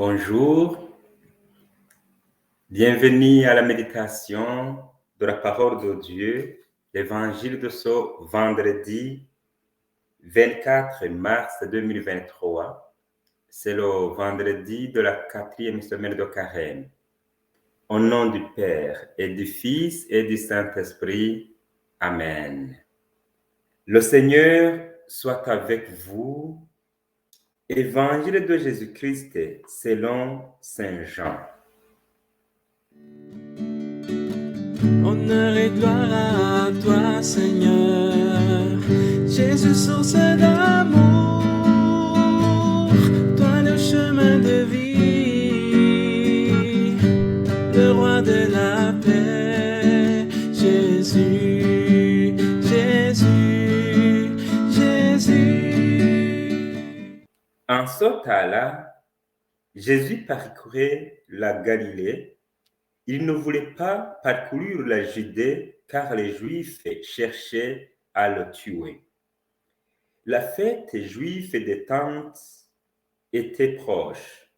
Bonjour, bienvenue à la méditation de la parole de Dieu, l'évangile de ce vendredi 24 mars 2023. C'est le vendredi de la 4e semaine de Carême. Au nom du Père et du Fils et du Saint-Esprit. Amen. Le Seigneur soit avec vous. Évangile de Jésus-Christ selon Saint Jean. Honneur et gloire à toi, Seigneur, Jésus, source d'amour, toi le chemin de vie, le roi de la paix, Jésus, Jésus, Jésus. En ce temps-là, Jésus parcourait la Galilée. Il ne voulait pas parcourir la Judée car les Juifs cherchaient à le tuer. La fête juive des Tentes était proche.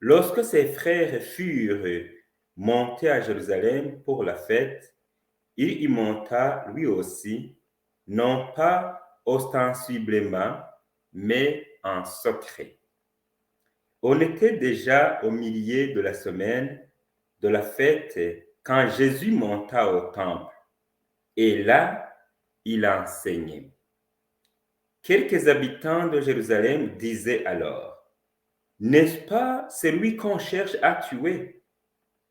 Lorsque ses frères furent montés à Jérusalem pour la fête, il y monta lui aussi, non pas ostensiblement, mais en secret. On était déjà au milieu de la semaine de la fête quand Jésus monta au temple. Et là, il enseignait. Quelques habitants de Jérusalem disaient alors, « N'est-ce pas celui qu'on cherche à tuer?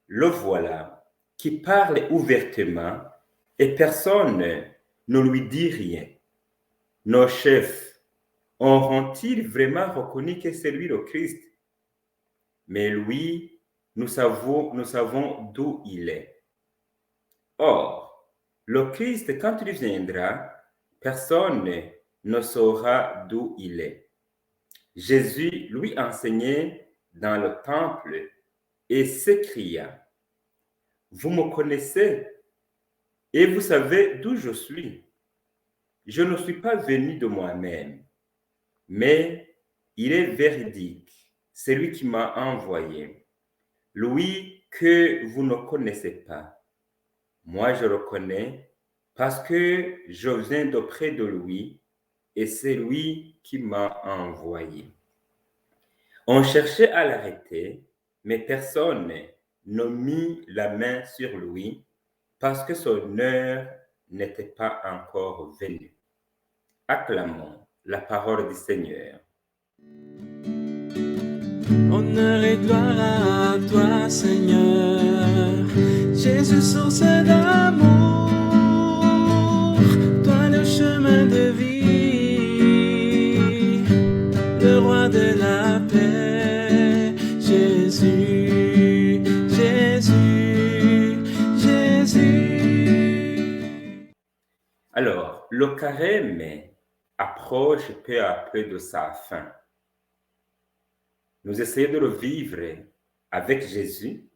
Le voilà, qui parle ouvertement et personne ne lui dit rien. Nos chefs auront-ils vraiment reconnu que c'est lui le Christ? Mais lui, nous savons d'où il est. Or, le Christ, quand il viendra, personne ne saura d'où il est. Jésus lui enseignait dans le temple et s'écria, « Vous me connaissez et vous savez d'où je suis. Je ne suis pas venu de moi-même, mais il est véridique, celui qui m'a envoyé, lui que vous ne connaissez pas. Moi, je le connais parce que je viens d'auprès de lui et c'est lui qui m'a envoyé. » On cherchait à l'arrêter, mais personne ne mit la main sur lui parce que son heure n'était pas encore venue. Acclamons la parole du Seigneur. Honneur et gloire à toi, Seigneur, Jésus, source d'amour, toi le chemin de vie, le roi de la paix, Jésus, Jésus, Jésus. Alors, le carême approche peu à peu de sa fin. Nous essayons de le vivre avec Jésus,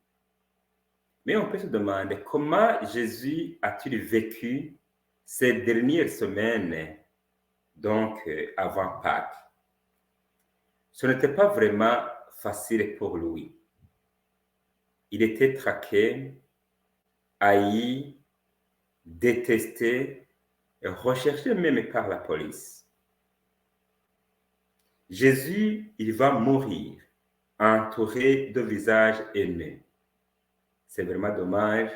mais on peut se demander comment Jésus a-t-il vécu ces dernières semaines, donc avant Pâques. Ce n'était pas vraiment facile pour lui. Il était traqué, haï, détesté, et recherché même par la police. Jésus, il va mourir, entouré de visages haineux. C'est vraiment dommage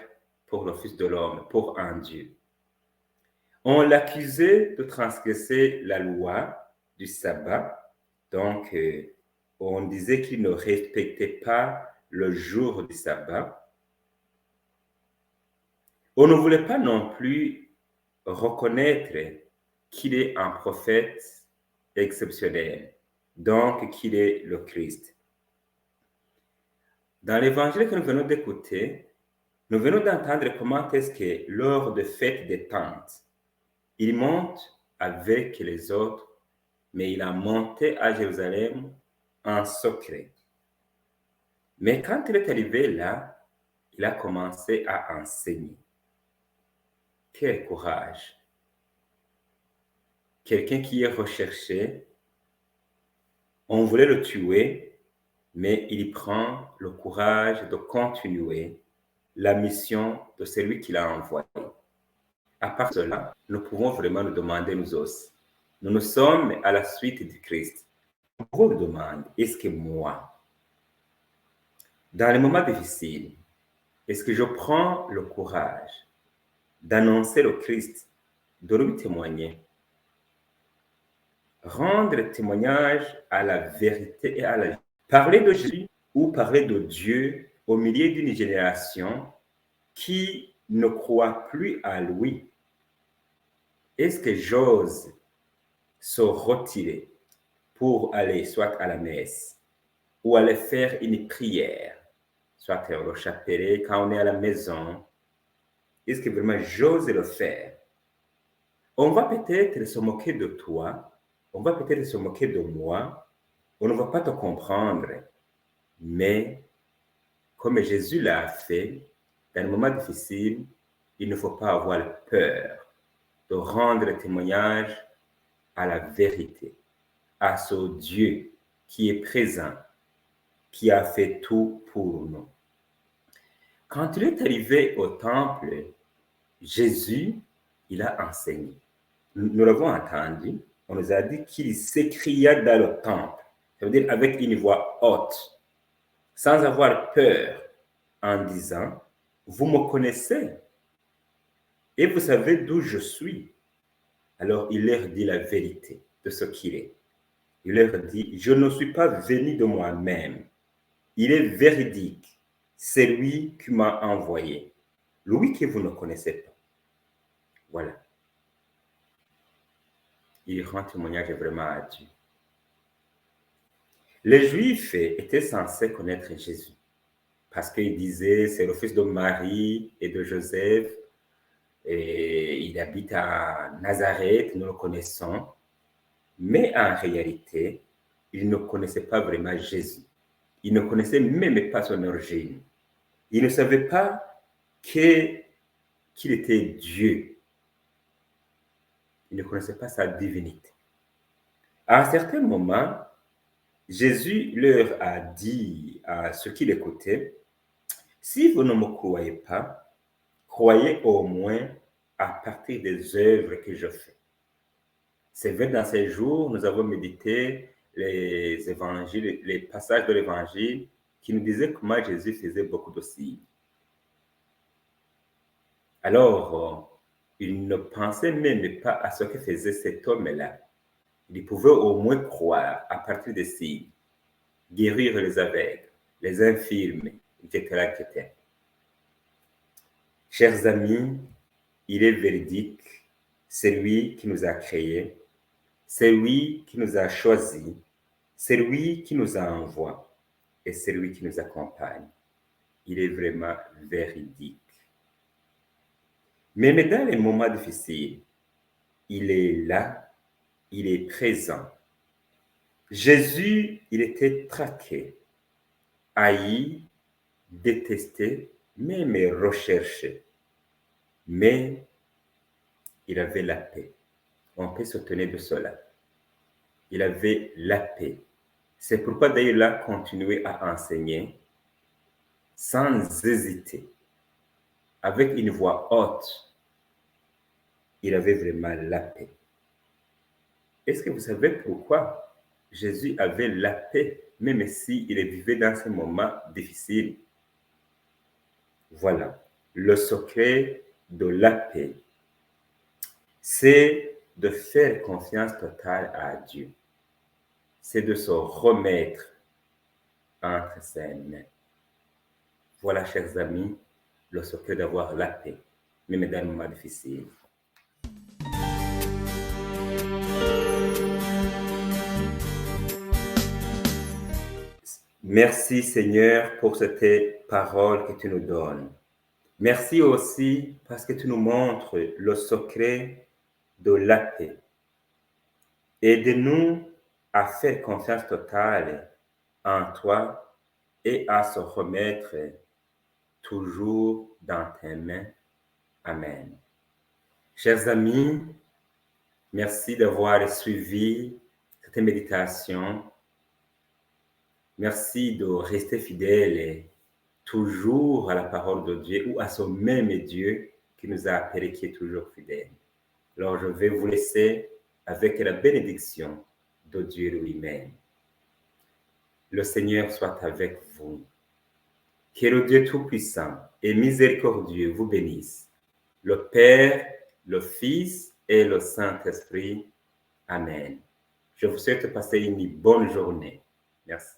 pour le Fils de l'homme, pour un Dieu. On l'accusait de transgresser la loi du sabbat, donc on disait qu'il ne respectait pas le jour du sabbat. On ne voulait pas non plus reconnaître qu'il est un prophète exceptionnel, donc qu'il est le Christ. Dans l'évangile que nous venons d'écouter, nous venons d'entendre comment est-ce que lors de fête des Tentes, il monte avec les autres, mais il a monté à Jérusalem en secret. Mais quand il est arrivé là, il a commencé à enseigner. Quel courage! Quelqu'un qui est recherché, on voulait le tuer, mais il prend le courage de continuer la mission de celui qui l'a envoyé. À part cela, nous pouvons vraiment nous demander nous aussi. Nous sommes à la suite du Christ. Nous pouvons nous demander, est-ce que moi, dans les moments difficiles, est-ce que je prends le courage d'annoncer le Christ, de lui témoigner, rendre témoignage à la vérité et à la vie, parler de Jésus ou parler de Dieu au milieu d'une génération qui ne croit plus à lui? Est-ce que j'ose se retirer pour aller soit à la messe ou aller faire une prière, soit au chapelet quand on est à la maison? Est-ce que vraiment j'ose le faire? On va peut-être se moquer de toi, on va peut-être se moquer de moi, on ne va pas te comprendre, mais comme Jésus l'a fait, dans les moments difficiles, il ne faut pas avoir peur de rendre témoignage à la vérité, à ce Dieu qui est présent, qui a fait tout pour nous. Quand il est arrivé au temple, Jésus, il a enseigné. Nous l'avons entendu, on nous a dit qu'il s'écria dans le temple, ça veut dire avec une voix haute, sans avoir peur, en disant, vous me connaissez et vous savez d'où je suis. Alors il leur dit la vérité de ce qu'il est. Il leur dit, je ne suis pas venu de moi-même. Il est véridique. C'est lui qui m'a envoyé. Lui que vous ne connaissez pas. Voilà. Il rend témoignage vraiment à Dieu. Les Juifs étaient censés connaître Jésus parce qu'ils disaient, c'est le fils de Marie et de Joseph, et il habite à Nazareth, nous le connaissons. Mais en réalité, ils ne connaissaient pas vraiment Jésus. Ils ne connaissaient même pas son origine. Ils ne savaient pas qu'il était Dieu. Ils ne connaissaient pas sa divinité. À un certain moment, Jésus leur a dit à ceux qui l'écoutaient, si vous ne me croyez pas, croyez au moins à partir des œuvres que je fais. C'est vrai, dans ces jours, nous avons médité les évangiles, les passages de l'évangile qui nous disaient comment Jésus faisait beaucoup de signes. Alors, il ne pensait même pas à ce que faisait cet homme-là. Il pouvait au moins croire à partir des signes, guérir les aveugles, les infirmes, etc., etc. Chers amis, il est véridique, c'est lui qui nous a créés, c'est lui qui nous a choisis, c'est lui qui nous envoie et c'est lui qui nous accompagne. Il est vraiment véridique. Mais dans les moments difficiles, il est là, il est présent. Jésus, il était traqué, haï, détesté, même recherché. Mais il avait la paix. On peut se tenir de cela. Il avait la paix. C'est pourquoi d'ailleurs il a continué à enseigner sans hésiter, avec une voix haute. Il avait vraiment la paix. Est-ce que vous savez pourquoi Jésus avait la paix, même s'il vivait dans ces moments difficiles? Voilà, le secret de la paix, c'est de faire confiance totale à Dieu. C'est de se remettre entre ses mains. Voilà, chers amis, le secret d'avoir la paix, même dans les moments difficiles. Merci Seigneur pour cette parole que tu nous donnes. Merci aussi parce que tu nous montres le secret de la paix. Aide-nous à faire confiance totale en toi et à se remettre toujours dans tes mains. Amen. Chers amis, merci d'avoir suivi cette méditation. Merci de rester fidèle et toujours à la parole de Dieu ou à ce même Dieu qui nous a appelés, qui est toujours fidèle. Alors, je vais vous laisser avec la bénédiction de Dieu lui-même. Le Seigneur soit avec vous. Que le Dieu Tout-Puissant et miséricordieux vous bénisse. Le Père, le Fils et le Saint-Esprit. Amen. Je vous souhaite de passer une bonne journée. Merci.